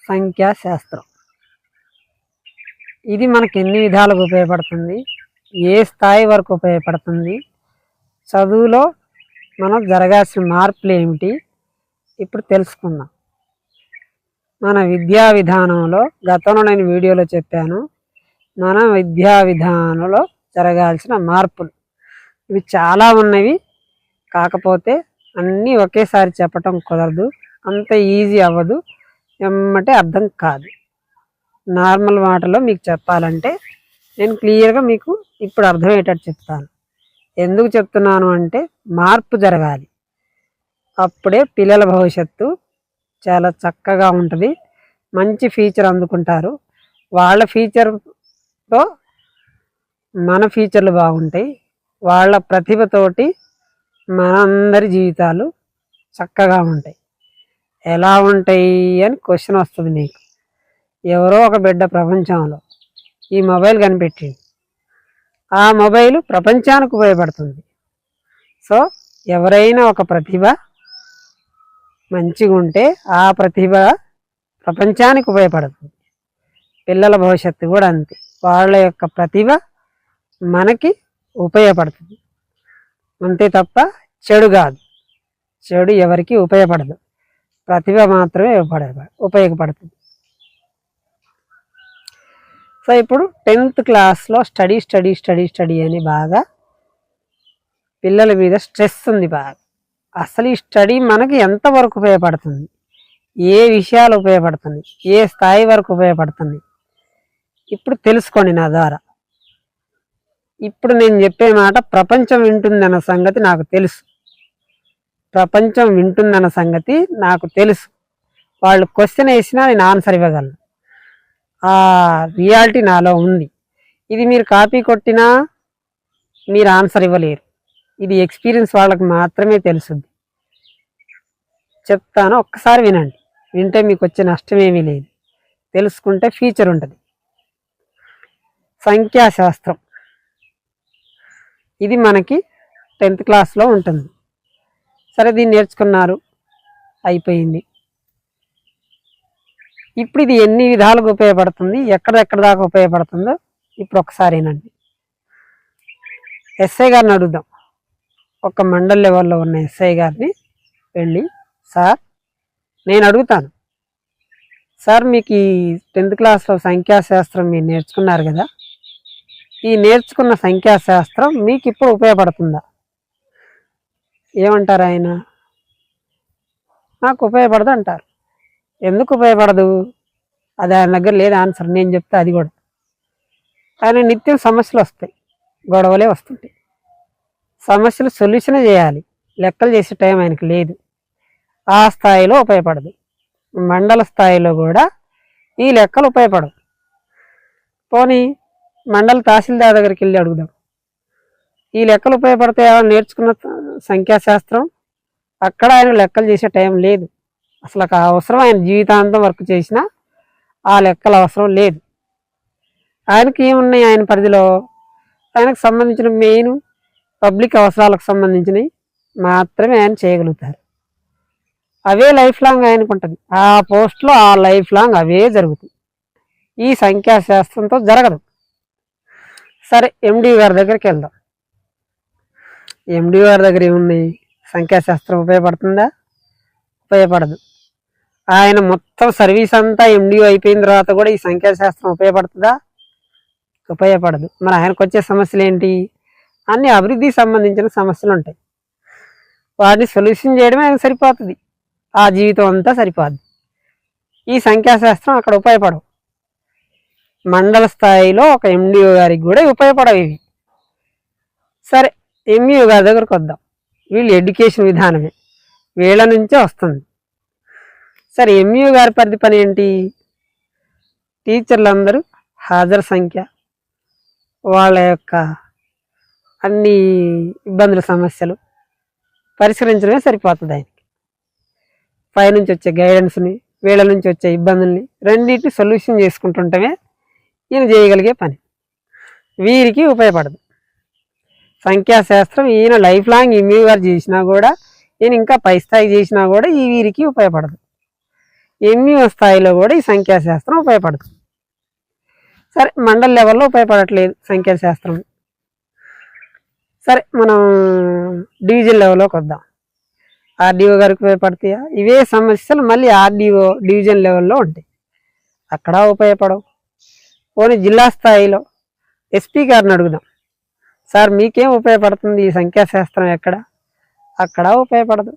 సంఖ్యాశాస్త్రం. ఇది మనకి ఎన్ని విధాలుగా ఉపయోగపడుతుంది, ఏ స్థాయి వరకు ఉపయోగపడుతుంది, చదువులో మనం జరగాల్సిన మార్పులు ఏమిటి ఇప్పుడు తెలుసుకుందాం. మన విద్యా విధానంలో గతంలో నేను వీడియోలో చెప్పాను, మన విద్యా విధానంలో జరగాల్సిన మార్పులు ఇవి చాలా ఉన్నవి. కాకపోతే అన్నీ ఒకేసారి చెప్పటం కుదరదు, అంత ఈజీ అవ్వదు, ఎమ్మటే అర్థం కాదు. నార్మల్ మాటలో మీకు చెప్పాలంటే నేను క్లియర్గా మీకు ఇప్పుడు అర్థమయ్యేటట్టు చెప్తాను. ఎందుకు చెప్తున్నాను అంటే మార్పు జరగాలి, అప్పుడే పిల్లల భవిష్యత్తు చాలా చక్కగా ఉంటుంది, మంచి ఫ్యూచర్ అందుకుంటారు. వాళ్ళ ఫ్యూచర్తో మన ఫ్యూచర్లు బాగుంటాయి, వాళ్ళ ప్రతిభతోటి మనందరి జీవితాలు చక్కగా ఉంటాయి. ఎలా ఉంటాయి అని క్వశ్చన్ వస్తుంది మీకు. ఎవరో ఒక బిడ్డ ప్రపంచంలో ఈ మొబైల్ కనిపెట్టింది, ఆ మొబైల్ ప్రపంచానికి ఉపయోగపడుతుంది. సో ఎవరైనా ఒక ప్రతిభ మంచిగా ఉంటే ఆ ప్రతిభ ప్రపంచానికి ఉపయోగపడుతుంది. పిల్లల భవిష్యత్తు కూడా అంతే, వాళ్ళ యొక్క ప్రతిభ మనకి ఉపయోగపడుతుంది అంతే తప్ప చెడు కాదు. చెడు ఎవరికి ఉపయోగపడదు, ప్రతిభ మాత్రమే ఉపయోగపడుతుంది. సో ఇప్పుడు 10th క్లాస్లో స్టడీ అని బాగా పిల్లల మీద స్ట్రెస్ ఉంది బాగా. అసలు ఈ స్టడీ మనకి ఎంతవరకు ఉపయోగపడుతుంది, ఏ విషయాలు ఉపయోగపడుతుంది, ఏ స్థాయి వరకు ఉపయోగపడుతుంది ఇప్పుడు తెలుసుకోండి నా ద్వారా. ఇప్పుడు నేను చెప్పే మాట ప్రపంచం వింటుందన్న సంగతి నాకు తెలుసు, ప్రపంచం వింటుందన్న సంగతి నాకు తెలుసు. వాళ్ళు క్వశ్చన్ వేసినా నేను ఆన్సర్ ఇవ్వగలను, ఆ రియాలిటీ నాలో ఉంది. ఇది మీరు కాపీ కొట్టినా మీరు ఆన్సర్ ఇవ్వలేరు, ఇది ఎక్స్పీరియన్స్ వాళ్ళకి మాత్రమే తెలుస్తుంది. చెప్తాను, ఒక్కసారి వినండి, వింటే మీకు వచ్చే నష్టం ఏమీ లేదు, తెలుసుకుంటే ఫ్యూచర్ ఉంటుంది. సంఖ్యాశాస్త్రం ఇది మనకి 10th క్లాస్లో ఉంటుంది. సరే దీన్ని నేర్చుకున్నారు, అయిపోయింది. ఇప్పుడు ఇది ఎన్ని విధాలుగా ఉపయోగపడుతుంది, ఎక్కడెక్కడ దాకా ఉపయోగపడుతుందో ఇప్పుడు ఒకసారి వినండి. ఎస్ఐ గారిని అడుగుదాం, ఒక మండల్ లెవెల్లో ఉన్న ఎస్ఐ గారిని వెళ్ళి, సార్ నేను అడుగుతాను, సార్ మీకు ఈ 10th క్లాస్లో సంఖ్యాశాస్త్రం మీరు నేర్చుకున్నారు కదా, ఈ నేర్చుకున్న సంఖ్యాశాస్త్రం మీకు ఇప్పుడు ఉపయోగపడుతుందా? ఏమంటారు ఆయన? నాకు ఉపయోగపడదు అంటారు. ఎందుకు ఉపయోగపడదు? అది ఆయన దగ్గర లేదు ఆన్సర్, నేను చెప్తే అది కూడా. ఆయన నిత్యం సమస్యలు వస్తాయి, గొడవలే వస్తుంటాయి, సమస్యలు సొల్యూషన్ చేయాలి, లెక్కలు చేసే టైం ఆయనకి లేదు, ఆ స్థాయిలో ఉపయోగపడదు. మండల స్థాయిలో కూడా ఈ లెక్కలు ఉపయోగపడవు. పోనీ మండల తహసీల్దార్ దగ్గరికి వెళ్ళి అడుగుదాం, ఈ లెక్కలు ఉపయోగపడతాయా నేర్చుకున్న సంఖ్యాశాస్త్రం? అక్కడ ఆయన లెక్కలు చేసే టైం లేదు, అసలు అవసరం ఆయన జీవితాంతం వర్క్ చేసినా ఆ లెక్కలు అవసరం లేదు. ఆయనకి ఏమున్నాయి ఆయన పరిధిలో? ఆయనకు సంబంధించిన మెయిన్ పబ్లిక్ అవసరాలకు సంబంధించినవి మాత్రమే ఆయన చేయగలుగుతారు. అవే లైఫ్ లాంగ్ ఆయనకు ఉంటుంది, ఆ పోస్ట్లో ఆ లైఫ్ లాంగ్ అవే జరుగుతాయి. ఈ సంఖ్యాశాస్త్రంతో జరగదు. సరే ఎండి గారి దగ్గరికి వెళ్దాం. ఎండి గారి దగ్గర ఏమున్నాయి? సంఖ్యాశాస్త్రం ఉపయోగపడుతుందా? ఉపయోగపడదు. ఆయన మొత్తం సర్వీస్ అంతా ఎండిఓ అయిపోయిన తర్వాత కూడా ఈ సంఖ్యాశాస్త్రం ఉపయోగపడుతుందా? ఉపయోగపడదు. మరి ఆయనకు వచ్చే సమస్యలు ఏంటి? అన్ని అభివృద్ధికి సంబంధించిన సమస్యలు ఉంటాయి, వాటిని సొల్యూషన్ చేయడమే ఆయనకు సరిపోతుంది, ఆ జీవితం అంతా సరిపోద్ది. ఈ సంఖ్యాశాస్త్రం అక్కడ ఉపయోగపడవు. మండల స్థాయిలో ఒక ఎండిఓ గారికి కూడా ఉపయోగపడవు ఇవి. సరే ఎంఈఓ గారి దగ్గరకు వద్దాం. వీళ్ళు ఎడ్యుకేషన్ విధానమే, వీళ్ళ నుంచే వస్తుంది. సరే ఎంఈఓ గారి పరిధి పని ఏంటి? టీచర్లందరూ హాజరు సంఖ్య, వాళ్ళ యొక్క అన్ని ఇబ్బందుల సమస్యలు పరిష్కరించడమే సరిపోతుంది ఆయనకి. పైనుంచి వచ్చే గైడెన్స్ని, వీళ్ళ నుంచి వచ్చే ఇబ్బందుల్ని రెండింటిని సొల్యూషన్ చేసుకుంటుంటమే ఈయన చేయగలిగే పని. వీరికి ఉపయోగపడదు సంఖ్యాశాస్త్రం. ఈయన లైఫ్ లాంగ్ ఎంఈఓ గారు చేసినా కూడా, ఈయన ఇంకా పై స్థాయి చేసినా కూడా ఈ వీరికి ఉపయోగపడదు. ఎంఈఓ స్థాయిలో కూడా ఈ సంఖ్యాశాస్త్రం ఉపయోగపడుతుంది. సరే మండల్ లెవెల్లో ఉపయోగపడట్లేదు సంఖ్యాశాస్త్రం. సరే మనం డివిజన్ లెవెల్లోకి వద్దాం. ఆర్డీఓ గారికి ఉపయోగపడతాయా? ఇవే సమస్యలు మళ్ళీ ఆర్డీఓ డివిజన్ లెవెల్లో ఉంటాయి, అక్కడ ఉపయోగపడవు. పోనీ జిల్లా స్థాయిలో ఎస్పీ గారిని అడుగుదాం, సార్ మీకేం ఉపయోగపడుతుంది ఈ సంఖ్యాశాస్త్రం ఎక్కడ? అక్కడ ఉపయోగపడదు.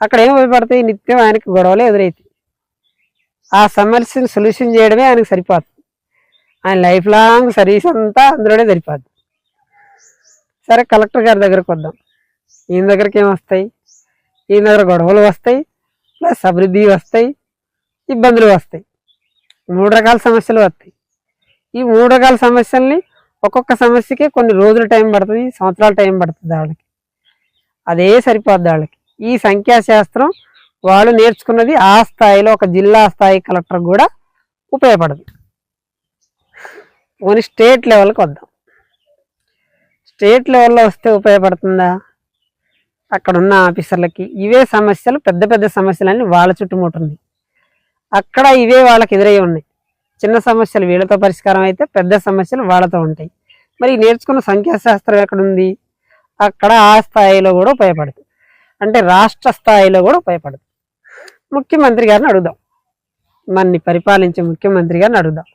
అక్కడ ఏం ఉపయోగపడతాయి? నిత్యం ఆయనకి గొడవలే ఎదురైతాయి. ఆ సమస్యను సొల్యూషన్ చేయడమే ఆయనకు సరిపోతుంది. ఆయన లైఫ్ లాంగ్ సర్వీస్ అంతా అందులోనే సరిపోద్ది. సరే కలెక్టర్ గారి దగ్గరకు వద్దాం. ఈయన దగ్గరికి ఏం వస్తాయి? ఈయన దగ్గర గొడవలు వస్తాయి, ప్లస్ అభివృద్ధి వస్తాయి, ఇబ్బందులు వస్తాయి. 3 రకాల సమస్యలు వస్తాయి. ఈ 3 రకాల సమస్యల్ని ఒక్కొక్క సమస్యకి కొన్ని రోజులు టైం పడుతుంది, సంవత్సరాల టైం పడుతుంది వాళ్ళకి. అదే సరిపోద్ది వాళ్ళకి. ఈ సంఖ్యాశాస్త్రం వాళ్ళు నేర్చుకున్నది ఆ స్థాయిలో ఒక జిల్లా స్థాయి కలెక్టర్ కూడా ఉపయోగపడదు. ఓన్లీ స్టేట్ లెవెల్కి వద్దాం. స్టేట్ లెవెల్లో వస్తే ఉపయోగపడుతుందా? అక్కడ ఉన్న ఆఫీసర్లకి ఇవే సమస్యలు, పెద్ద పెద్ద సమస్యలన్నీ వాళ్ళ చుట్టుముట్టుంది. అక్కడ ఇవే వాళ్ళకి ఎదురై ఉన్నాయి. చిన్న సమస్యలు వీళ్ళతో పరిష్కారం అయితే పెద్ద సమస్యలు వాళ్ళతో ఉంటాయి. మరి నేర్చుకున్న సంఖ్యాశాస్త్రం ఎక్కడుంది? అక్కడ ఆ స్థాయిలో కూడా ఉపయోగపడుతుంది. అంటే రాష్ట్ర స్థాయిలో కూడా ఉపయోగపడుతుంది. ముఖ్యమంత్రి గారిని అడుగుదాం, మనని పరిపాలించే ముఖ్యమంత్రి గారిని అడుగుదాం.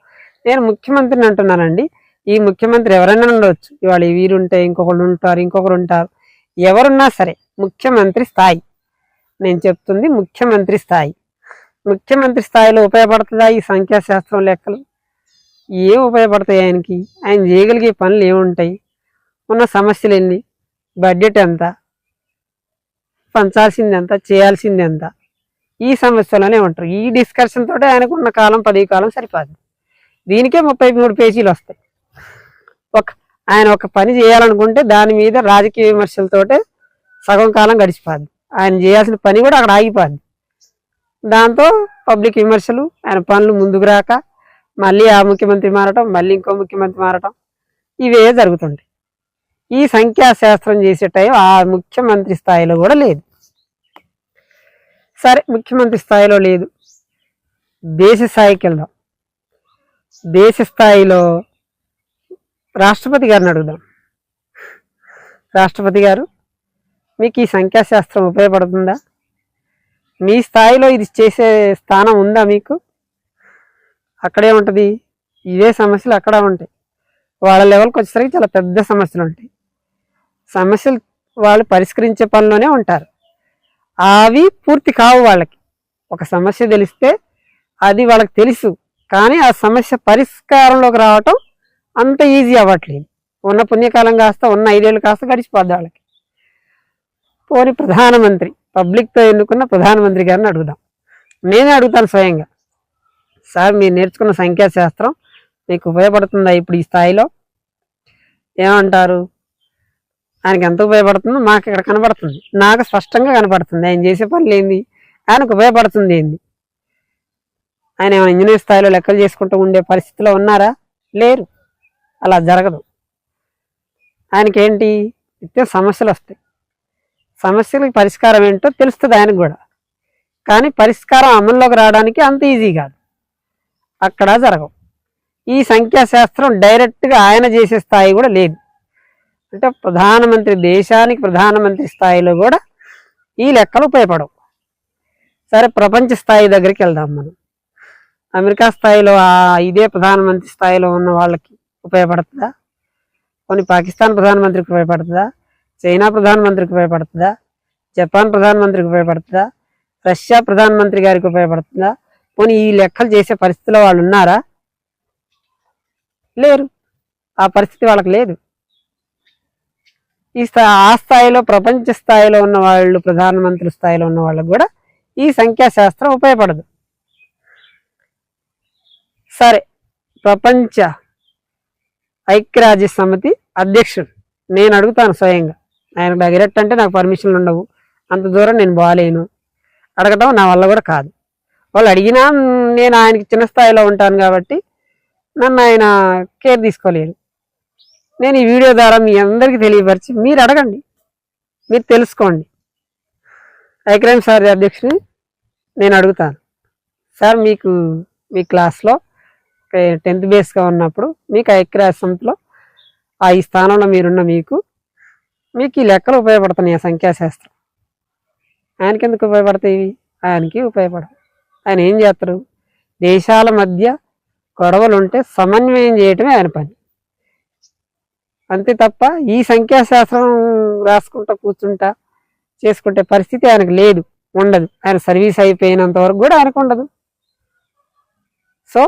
నేను ముఖ్యమంత్రిని అంటున్నానండి, ఈ ముఖ్యమంత్రి ఎవరైనా ఉండవచ్చు. ఇవాళ వీరుంటే ఇంకొకరు ఉంటారు, ఇంకొకరు ఉంటారు. ఎవరున్నా సరే ముఖ్యమంత్రి స్థాయి, నేను చెప్తుంది ముఖ్యమంత్రి స్థాయి. ముఖ్యమంత్రి స్థాయిలో ఉపయోగపడుతుందా ఈ సంఖ్యాశాస్త్రం లెక్కలు? ఏం ఉపయోగపడతాయి ఆయనకి? ఆయన చేయగలిగే పనులు ఏముంటాయి? ఉన్న సమస్యలు ఎన్ని? బడ్జెట్ ఎంత? పంచాల్సింది ఎంత? చేయాల్సింది ఎంత? ఈ సమస్యలోనే ఉంటారు. ఈ డిస్కషన్ తోటే ఆయనకు ఉన్న కాలం 10 కాలం సరిపోద్ది. దీనికే 33 పేజీలు వస్తాయి. ఆయన ఒక పని చేయాలనుకుంటే దాని మీద రాజకీయ విమర్శలతోటే సగం కాలం గడిచిపోద్ది. ఆయన చేయాల్సిన పని కూడా అక్కడ ఆగిపోద్ది. దాంతో పబ్లిక్ విమర్శలు, ఆయన పనులు ముందుకు రాక మళ్ళీ ఆ ముఖ్యమంత్రి మారటం, మళ్ళీ ఇంకో ముఖ్యమంత్రి మారటం, ఇవే జరుగుతుంటాయి. ఈ సంఖ్యాశాస్త్రం చేసే టైం ఆ ముఖ్యమంత్రి స్థాయిలో కూడా లేదు. సరే ముఖ్యమంత్రి స్థాయిలో లేదు, దేశ స్థాయికి వెళ్దాం. దేశ స్థాయిలో రాష్ట్రపతి గారిని అడుగుదాం. రాష్ట్రపతి గారు, మీకు ఈ సంఖ్యాశాస్త్రం ఉపయోగపడుతుందా? మీ స్థాయిలో ఇది చేసే స్థానం ఉందా మీకు? అక్కడే ఉంటుంది. ఇవే సమస్యలు అక్కడ ఉంటాయి. వాళ్ళ లెవెల్కి వచ్చేసరికి చాలా పెద్ద సమస్యలు ఉంటాయి. సమస్యలు వాళ్ళు పరిష్కరించే పనిలోనే ఉంటారు. అవి పూర్తి కావు వాళ్ళకి. ఒక సమస్య తెలిస్తే అది వాళ్ళకి తెలుసు, కానీ ఆ సమస్య పరిష్కారంలోకి రావటం అంత ఈజీ అవ్వట్లేదు. ఉన్న పుణ్యకాలం కాస్త, ఉన్న 5 ఏళ్ళు కాస్త గడిచిపోద్ది వాళ్ళకి. పోనీ ప్రధానమంత్రి, పబ్లిక్తో ఎన్నుకున్న ప్రధానమంత్రి గారిని అడుగుదాం. నేనే అడుగుతాను స్వయంగా, సార్ మీరు నేర్చుకున్న సంఖ్యాశాస్త్రం మీకు ఉపయోగపడుతుందా ఇప్పుడు ఈ స్థాయిలో? ఏమంటారు? ఆయనకి ఎంత ఉపయోగపడుతుందో మాకు ఇక్కడ కనబడుతుంది, నాకు స్పష్టంగా కనపడుతుంది. ఆయన చేసే పనులు ఏంది, ఆయనకు ఉపయోగపడుతుంది ఏంది? ఆయన ఏమైనా ఇంజనీర్ స్థాయిలో లెక్కలు చేసుకుంటూ ఉండే పరిస్థితిలో ఉన్నారా? లేరు. అలా జరగదు. ఆయనకేంటి, నిత్యం సమస్యలు వస్తాయి. సమస్యలకు పరిష్కారం ఏంటో తెలుస్తుంది ఆయనకు కూడా, కానీ పరిష్కారం అమల్లోకి రావడానికి అంత ఈజీ కాదు. అక్కడ జరగవు. ఈ సంఖ్యాశాస్త్రం డైరెక్ట్గా ఆయన చేసే స్థాయి కూడా లేదు. అంటే ప్రధానమంత్రి, దేశానికి ప్రధానమంత్రి స్థాయిలో కూడా ఈ లెక్కలు ఉపయోగపడవు. సరే ప్రపంచ స్థాయి దగ్గరికి వెళ్దాం మనం. అమెరికా స్థాయిలో ఇదే ప్రధానమంత్రి స్థాయిలో ఉన్న వాళ్ళకి ఉపయోగపడుతుందా? కొన్ని పాకిస్తాన్ ప్రధానమంత్రికి ఉపయోగపడుతుందా? చైనా ప్రధానమంత్రికి ఉపయోగపడుతుందా? జపాన్ ప్రధానమంత్రికి ఉపయోగపడుతుందా? రష్యా ప్రధానమంత్రి గారికి ఉపయోగపడుతుందా? పోనీ ఈ లెక్కలు చేసే పరిస్థితిలో వాళ్ళు ఉన్నారా? లేరు. ఆ పరిస్థితి వాళ్ళకి లేదు. ఆ స్థాయిలో, ప్రపంచ స్థాయిలో ఉన్న వాళ్ళు, ప్రధానమంత్రి స్థాయిలో ఉన్న వాళ్ళకు కూడా ఈ సంఖ్యాశాస్త్రం ఉపయోగపడదు. సరే ప్రపంచ ఐక్యరాజ్య సమితి అధ్యక్షుడు నేను అడుగుతాను స్వయంగా. ఆయన డైరెక్ట్ అంటే నాకు పర్మిషన్లు ఉండవు, అంత దూరం నేను బాగాలేను, అడగటం నా వల్ల కూడా కాదు. వాళ్ళు అడిగినా నేను ఆయనకి చిన్న స్థాయిలో ఉంటాను కాబట్టి నన్ను ఆయన కేర్ తీసుకోలేరు. నేను ఈ వీడియో ద్వారా మీ అందరికీ తెలియపరిచి మీరు అడగండి, మీరు తెలుసుకోండి. ఐక్యరాజ్య సమితి అధ్యక్షుడిని నేను అడుగుతాను. సార్ మీకు మీ క్లాస్లో 10th బేస్గా ఉన్నప్పుడు మీకు ఐక్యరాజ్యసమితిలో ఈ స్థానంలో మీరున్న మీకు ఈ లెక్కలు ఉపయోగపడుతున్నాయి సంఖ్యాశాస్త్రం. ఆయనకి ఎందుకు ఉపయోగపడతాయి? ఆయనకి ఉపయోగపడవు. ఆయన ఏం చేస్తారు? దేశాల మధ్య గొడవలు ఉంటే సమన్వయం చేయటమే ఆయన పని. అంతే తప్ప ఈ సంఖ్యాశాస్త్రం రాసుకుంటా కూర్చుంటా చేసుకుంటే పరిస్థితి ఆయనకు లేదు, ఉండదు. ఆయన సర్వీస్ అయిపోయినంత వరకు కూడా ఆయనకు ఉండదు. సో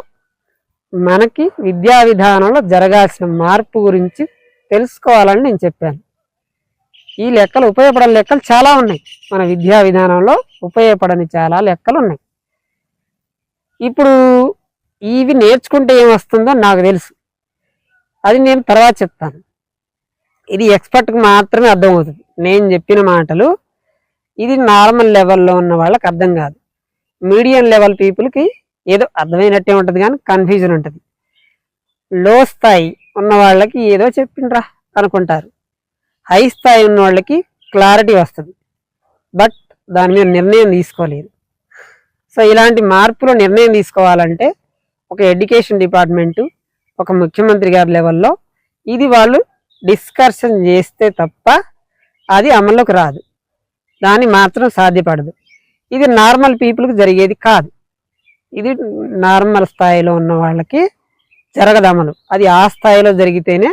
మనకి విద్యా విధానంలో జరగాల్సిన మార్పు గురించి తెలుసుకోవాలని నేను చెప్పాను. ఈ లెక్కలు ఉపయోగపడే లెక్కలు చాలా ఉన్నాయి. మన విద్యా విధానంలో ఉపయోగపడని చాలా లెక్కలు ఉన్నాయి. ఇప్పుడు ఇవి నేర్చుకుంటే ఏమొస్తుందో నాకు తెలుసు, అది నేను తర్వాత చెప్తాను. ఇది ఎక్స్పర్ట్కి మాత్రమే అర్థమవుతుంది. నేను చెప్పిన మాటలు ఇది నార్మల్ లెవెల్లో ఉన్న వాళ్ళకి అర్థం కాదు. మీడియం లెవెల్ పీపుల్కి ఏదో అర్థమైనట్టే ఉంటుంది కానీ కన్ఫ్యూజన్ ఉంటుంది. లో స్థాయి ఉన్న వాళ్ళకి ఏదో చెప్పిండ్రా అనుకుంటారు. హై స్థాయి ఉన్న వాళ్ళకి క్లారిటీ వస్తుంది, బట్ దాని మీద నిర్ణయం తీసుకోలేరు. సో ఇలాంటి మార్పులో నిర్ణయం తీసుకోవాలంటే ఒక ఎడ్యుకేషన్ డిపార్ట్మెంటు, ఒక ముఖ్యమంత్రి గారి లెవెల్లో ఇది వాళ్ళు డిస్కషన్ చేస్తే తప్ప అది అమల్లోకి రాదు. దాన్ని మాత్రం సాధ్యపడదు. ఇది నార్మల్ పీపుల్కి జరిగేది కాదు. ఇది నార్మల్ స్థాయిలో ఉన్న వాళ్ళకి జరగదు అమలు. అది ఆ స్థాయిలో జరిగితేనే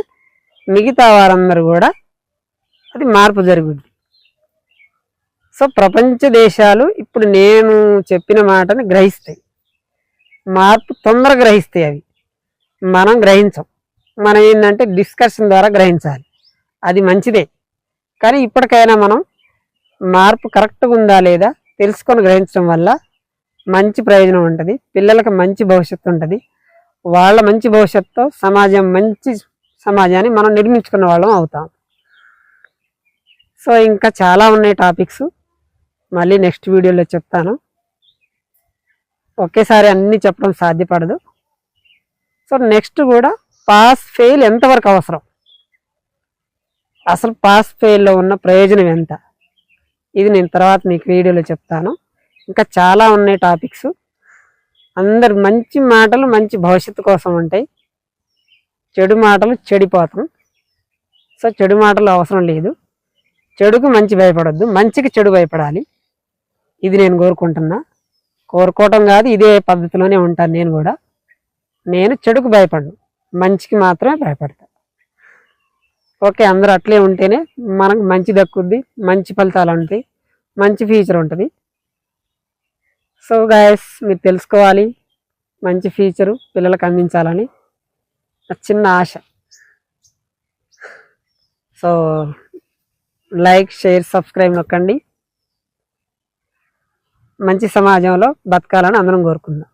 మిగతా వారందరూ కూడా అది మార్పు జరుగుద్ది. సో ప్రపంచ దేశాలు ఇప్పుడు నేను చెప్పిన మాటని గ్రహిస్తాయి, మార్పు తొందరగా గ్రహిస్తాయి. అవి మనం గ్రహించం. మనం ఏంటంటే డిస్కషన్ ద్వారా గ్రహించాలి. అది మంచిదే, కానీ ఇప్పటికైనా మనం మార్పు కరెక్ట్గా ఉందా లేదా తెలుసుకొని గ్రహించడం వల్ల మంచి ప్రయోజనం ఉంటుంది. పిల్లలకు మంచి భవిష్యత్తు ఉంటుంది. వాళ్ళ మంచి భవిష్యత్తుతో మంచి సమాజాన్ని మనం నిర్మించుకున్న వాళ్ళం అవుతాం. సో ఇంకా చాలా ఉన్నాయి టాపిక్స్, మళ్ళీ నెక్స్ట్ వీడియోలో చెప్తాను. ఒకేసారి అన్నీ చెప్పడం సాధ్యపడదు. సో నెక్స్ట్ కూడా పాస్ ఫెయిల్ ఎంతవరకు అవసరం, అసలు పాస్ ఫెయిల్లో ఉన్న ప్రయోజనం ఎంత, ఇది నేను తర్వాత మీకు వీడియోలో చెప్తాను. ఇంకా చాలా ఉన్నాయి టాపిక్స్. అందరు మంచి మాటలు మంచి భవిష్యత్తు కోసం ఉంటాయి, చెడు మాటలు చెడిపోతాం. సో చెడు మాటలు అవసరం లేదు. చెడుకు మంచి భయపడొద్దు, మంచికి చెడు భయపడాలి. ఇది నేను కోరుకోవటం కాదు, ఇదే పద్ధతిలోనే ఉంటాను నేను కూడా. నేను చెడుకు భయపడను, మంచికి మాత్రమే భయపడతా. ఓకే, అందరూ అట్లే ఉంటేనే మనకు మంచి దక్కుద్ది, మంచి ఫలితాలు ఉంటాయి, మంచి ఫ్యూచర్ ఉంటుంది. సో గైస్, మీరు తెలుసుకోవాలి, మంచి ఫ్యూచరు పిల్లలకు అందించాలని చిన్న ఆశ. సో లైక్, షేర్, సబ్స్క్రైబ్ నొక్కండి. మంచి సమాజంలో బతకాలని అందరం కోరుకుందాం.